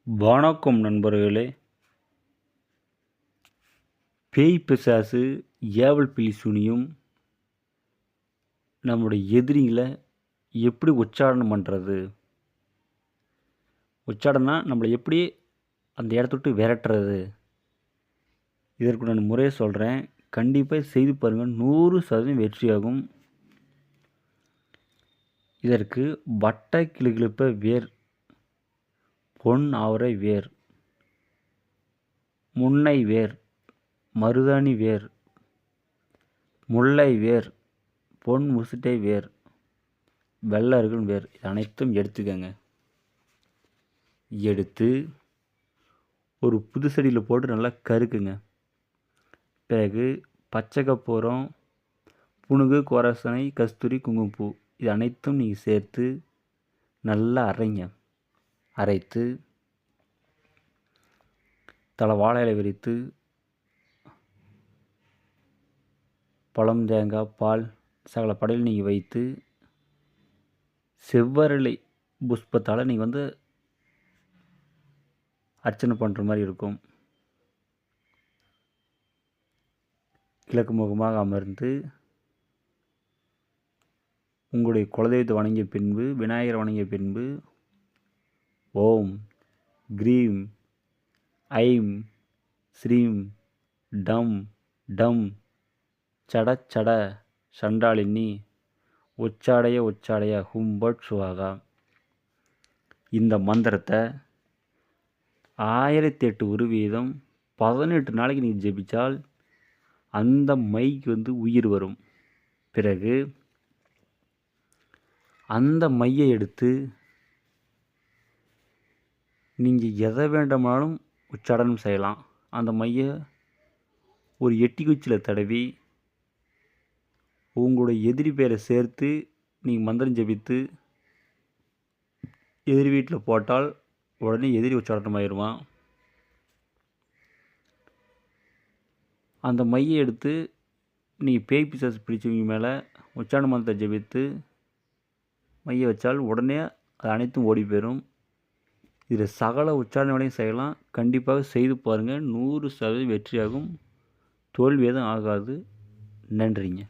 வணக்கம் நண்பர்களே. பேய் பிசாசு, ஏவல் பில்லி சூனியம் நம்முடைய எதிரிகளை எப்படி உச்சாடனம் பண்ணுறது? உச்சாடனா நம்மளை எப்படி அந்த இடத்த விட்டு விரட்டுறது? இதற்கு நான் முறையை சொல்கிறேன். கண்டிப்பாக செய்து பாருங்கள், 100% வெற்றியாகும். இதற்கு வட்ட கிளுகிழுப்ப வேர், பொன் ஆவரை வேர், முன்னை வேர், மருதாணி வேர், முல்லை வேர், பொன் முசுட்டை வேர், வெள்ளருகன் வேர், இது அனைத்தும் எடுத்துக்கங்க. எடுத்து ஒரு புது செடியில் போட்டு நல்லா கருக்குங்க. பிறகு பச்சை கற்பூரம், புனுகு, கோரசனை, கஸ்தூரி, குங்குமப்பூ, இது அனைத்தும் நீங்கள் சேர்த்து நல்லா அரைங்க. அரைத்து தலை வாழை இலை விரித்து பழம், தேங்காய், பால் சகல படையில் நீங்கள் வைத்து செவ்வரளி புஷ்பத்தால் நீங்கள் அர்ச்சனை பண்ணுற மாதிரி இருக்கும். கிழக்கு முகமாக அமர்ந்து உங்களுடைய குலதெய்வத்தை வணங்கிய பின்பு, விநாயகரை வணங்கிய பின்பு, ஓம் க்ரீம் ஐம் ஸ்ரீம் டம் டம் சட சட சண்டாளினி உச்சாடைய உச்சாடைய ஹும்பட் சுவாகா, இந்த மந்திரத்தை 1008 ஒரு வீதம் 18 நாளைக்கு நீங்கள் ஜெபித்தால் அந்த மைக்கு உயிர் வரும். பிறகு அந்த மையை எடுத்து நீங்கள் எதை வேண்டுமானாலும் உச்சாடனம் செய்யலாம். அந்த மையை ஒரு எட்டி குச்சியில் தடவி உங்களுடைய எதிரி பேரை சேர்த்து நீங்கள் மந்திரம் ஜெபித்து எதிரி வீட்டில் போட்டால் உடனே எதிரி உச்சாடனம் ஆயிடுவான். அந்த மையை எடுத்து நீங்கள் பேய் பிசாசு பிடிச்சவங்க மேலே உச்சாரண மந்திரத்தை ஜெபித்து மையை வச்சால் உடனே அது அனைத்தும் ஓடி போயிடும். இதில் சகல உச்சாரண வேலையும் செய்யலாம். கண்டிப்பாக செய்து பாருங்கள், 100% வெற்றியாகும். தோல்வி எதுவும் ஆகாது. நன்றிங்க.